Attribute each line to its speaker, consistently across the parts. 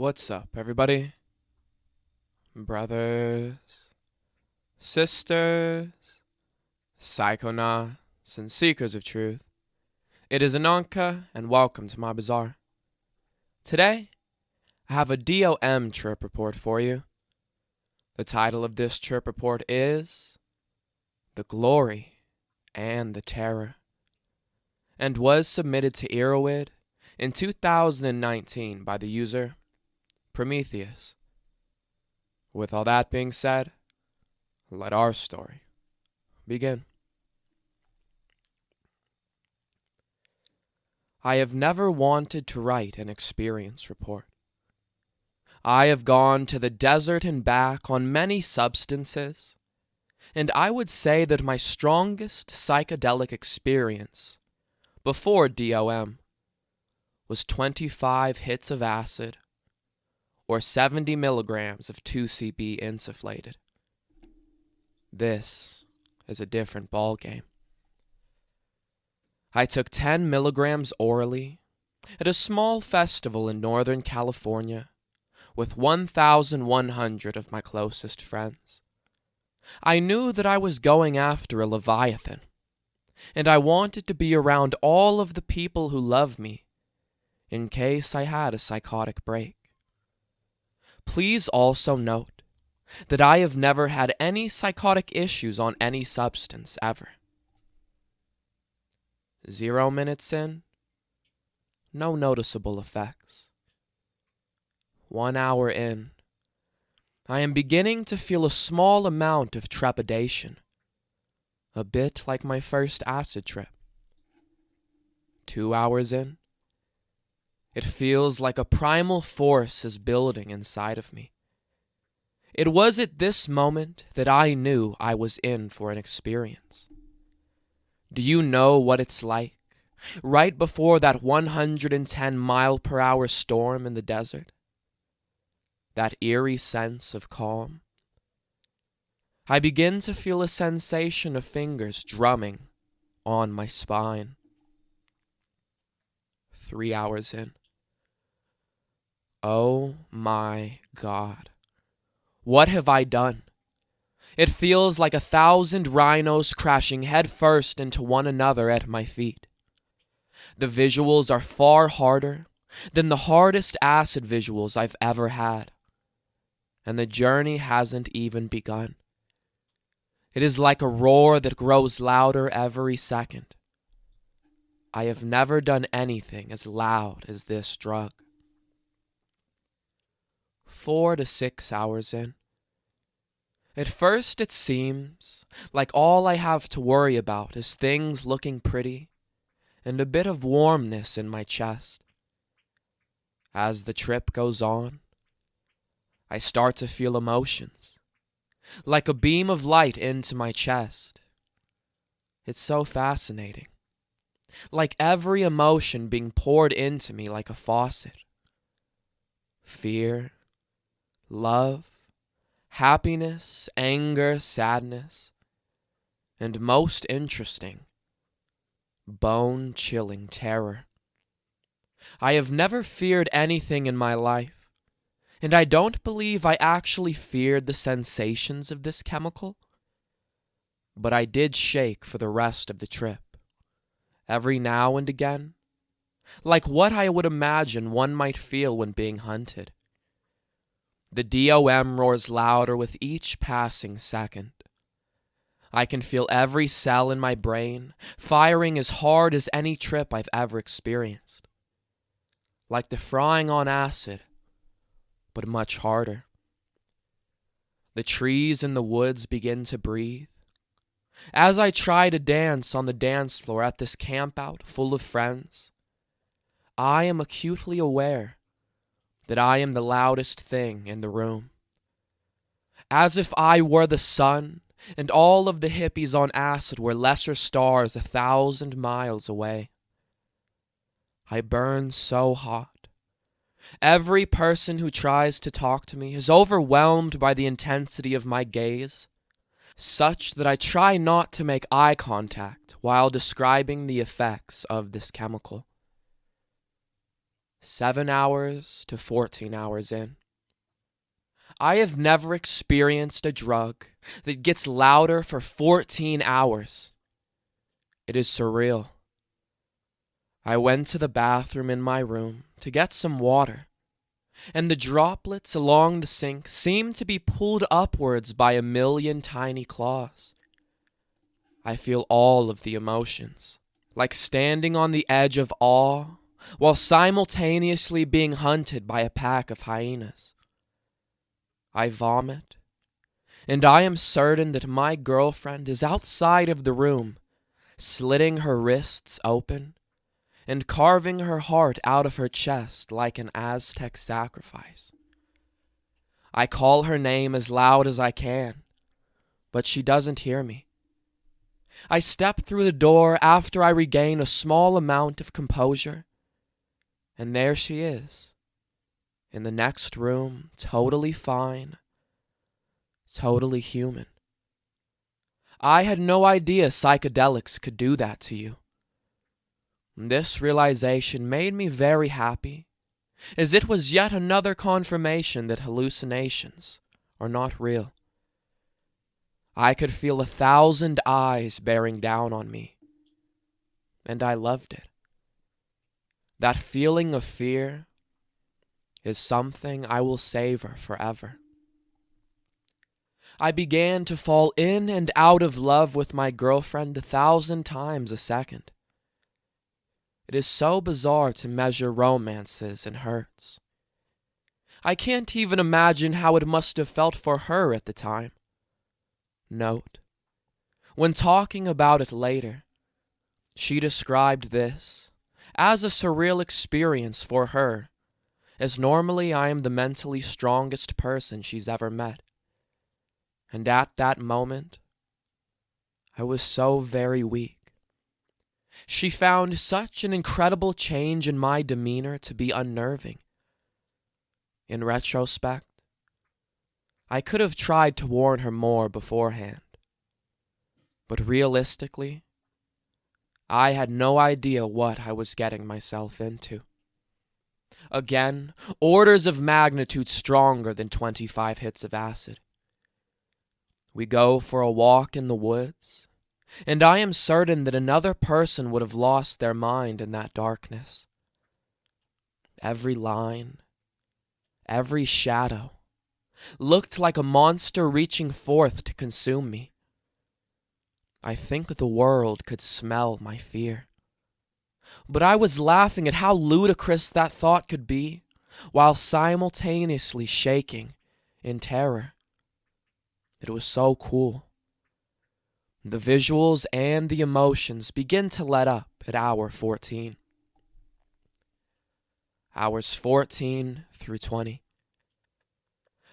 Speaker 1: What's up, everybody? Brothers, sisters, psychonauts, and seekers of truth. It is Ananka, and welcome to my bazaar. Today, I have a DOM chirp report for you. The title of this chirp report is The Glory and the Terror, and was submitted to Erowid in 2019 by the user Prometheus. With all that being said, let our story begin. I have never wanted to write an experience report. I have gone to the desert and back on many substances, and I would say that my strongest psychedelic experience before DOM was 25 hits of acid or 70 milligrams of 2CB insufflated. This is a different ballgame. I took 10 milligrams orally at a small festival in Northern California with 1,100 of my closest friends. I knew that I was going after a Leviathan, and I wanted to be around all of the people who love me in case I had a psychotic break. Please also note that I have never had any psychotic issues on any substance ever. 0 minutes in, no noticeable effects. 1 hour in, I am beginning to feel a small amount of trepidation, a bit like my first acid trip. 2 hours in, it feels like a primal force is building inside of me. It was at this moment that I knew I was in for an experience. Do you know what it's like right before that 110-mile-per-hour storm in the desert? That eerie sense of calm. I begin to feel a sensation of fingers drumming on my spine. 3 hours in. Oh my God. What have I done? It feels like 1,000 rhinos crashing headfirst into one another at my feet. The visuals are far harder than the hardest acid visuals I've ever had. And the journey hasn't even begun. It is like a roar that grows louder every second. I have never done anything as loud as this drug. 4 to 6 hours in. At first it seems like all I have to worry about is things looking pretty and a bit of warmness in my chest. As the trip goes on, I start to feel emotions, like a beam of light into my chest. It's so fascinating, like every emotion being poured into me like a faucet. Fear, love, happiness, anger, sadness, and most interesting, bone-chilling terror. I have never feared anything in my life, and I don't believe I actually feared the sensations of this chemical, but I did shake for the rest of the trip, every now and again, like what I would imagine one might feel when being hunted. The DOM roars louder with each passing second. I can feel every cell in my brain firing as hard as any trip I've ever experienced. Like the frying on acid, but much harder. The trees in the woods begin to breathe. As I try to dance on the dance floor at this campout full of friends, I am acutely aware that I am the loudest thing in the room. As if I were the sun and all of the hippies on acid were lesser stars 1,000 miles away. I burn so hot. Every person who tries to talk to me is overwhelmed by the intensity of my gaze, such that I try not to make eye contact while describing the effects of this chemical. 7 hours to 14 hours in. I have never experienced a drug that gets louder for 14 hours. It is surreal. I went to the bathroom in my room to get some water, and the droplets along the sink seemed to be pulled upwards by a million tiny claws. I feel all of the emotions, like standing on the edge of awe while simultaneously being hunted by a pack of hyenas. I vomit, and I am certain that my girlfriend is outside of the room, slitting her wrists open and carving her heart out of her chest like an Aztec sacrifice. I call her name as loud as I can, but she doesn't hear me. I step through the door after I regain a small amount of composure, and there she is, in the next room, totally fine, totally human. I had no idea psychedelics could do that to you. This realization made me very happy, as it was yet another confirmation that hallucinations are not real. I could feel 1,000 eyes bearing down on me, and I loved it. That feeling of fear is something I will savor forever. I began to fall in and out of love with my girlfriend 1,000 times a second. It is so bizarre to measure romances in hertz. I can't even imagine how it must have felt for her at the time. Note: when talking about it later, she described this as a surreal experience for her, as normally I am the mentally strongest person she's ever met. And at that moment, I was so very weak. She found such an incredible change in my demeanor to be unnerving. In retrospect, I could have tried to warn her more beforehand. But realistically, I had no idea what I was getting myself into. Again, orders of magnitude stronger than 25 hits of acid. We go for a walk in the woods, and I am certain that another person would have lost their mind in that darkness. Every line, every shadow, looked like a monster reaching forth to consume me. I think the world could smell my fear. But I was laughing at how ludicrous that thought could be, while simultaneously shaking in terror. It was so cool. The visuals and the emotions begin to let up at hour 14. Hours 14 through 20.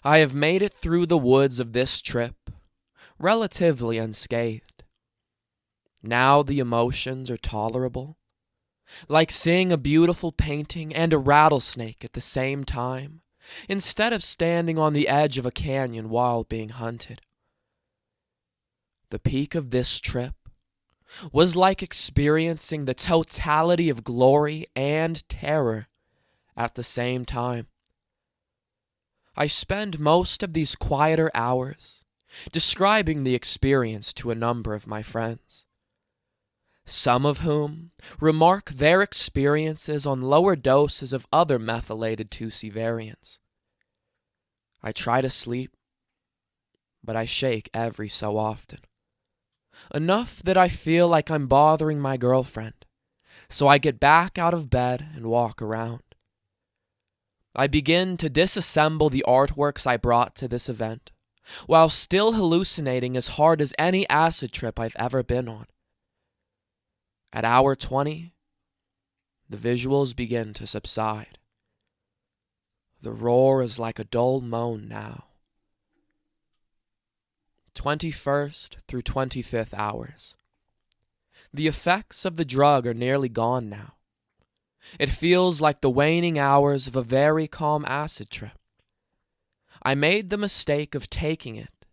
Speaker 1: I have made it through the woods of this trip relatively unscathed. Now the emotions are tolerable, like seeing a beautiful painting and a rattlesnake at the same time, instead of standing on the edge of a canyon while being hunted. The peak of this trip was like experiencing the totality of glory and terror at the same time. I spend most of these quieter hours describing the experience to a number of my friends, some of whom remark their experiences on lower doses of other methylated 2C variants. I try to sleep, but I shake every so often. Enough that I feel like I'm bothering my girlfriend, so I get back out of bed and walk around. I begin to disassemble the artworks I brought to this event, while still hallucinating as hard as any acid trip I've ever been on. At hour 20, the visuals begin to subside. The roar is like a dull moan now. 21st through 25th hours. The effects of the drug are nearly gone now. It feels like the waning hours of a very calm acid trip. I made the mistake of taking it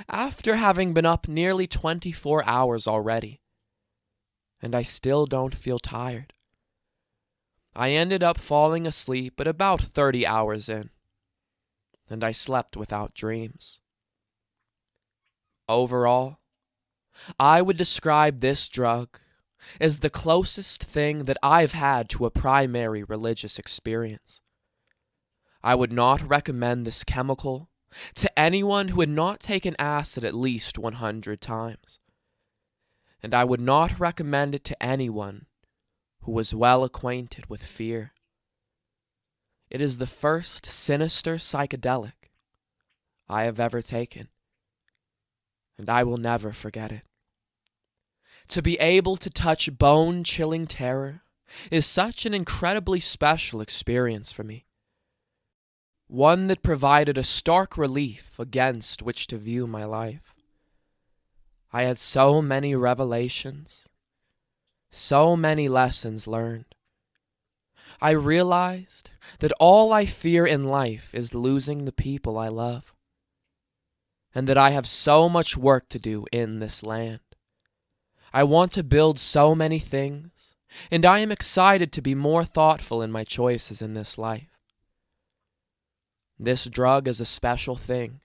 Speaker 1: after having been up nearly 24 hours already, and I still don't feel tired. I ended up falling asleep at about 30 hours in, and I slept without dreams. Overall, I would describe this drug as the closest thing that I've had to a primary religious experience. I would not recommend this chemical to anyone who had not taken acid at least 100 times. And I would not recommend it to anyone who was well acquainted with fear. It is the first sinister psychedelic I have ever taken, and I will never forget it. To be able to touch bone-chilling terror is such an incredibly special experience for me. One that provided a stark relief against which to view my life. I had so many revelations, so many lessons learned. I realized that all I fear in life is losing the people I love, and that I have so much work to do in this land. I want to build so many things, and I am excited to be more thoughtful in my choices in this life. This drug is a special thing,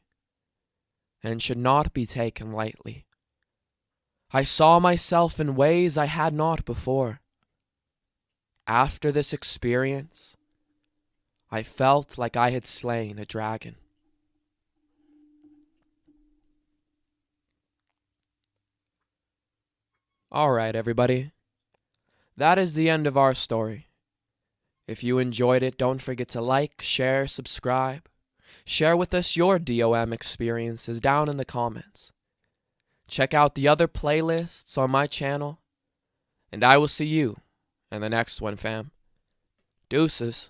Speaker 1: and should not be taken lightly. I saw myself in ways I had not before. After this experience, I felt like I had slain a dragon. Alright, everybody. That is the end of our story. If you enjoyed it, don't forget to like, share, subscribe. Share with us your DOM experiences down in the comments. Check out the other playlists on my channel, and I will see you in the next one, fam. Deuces.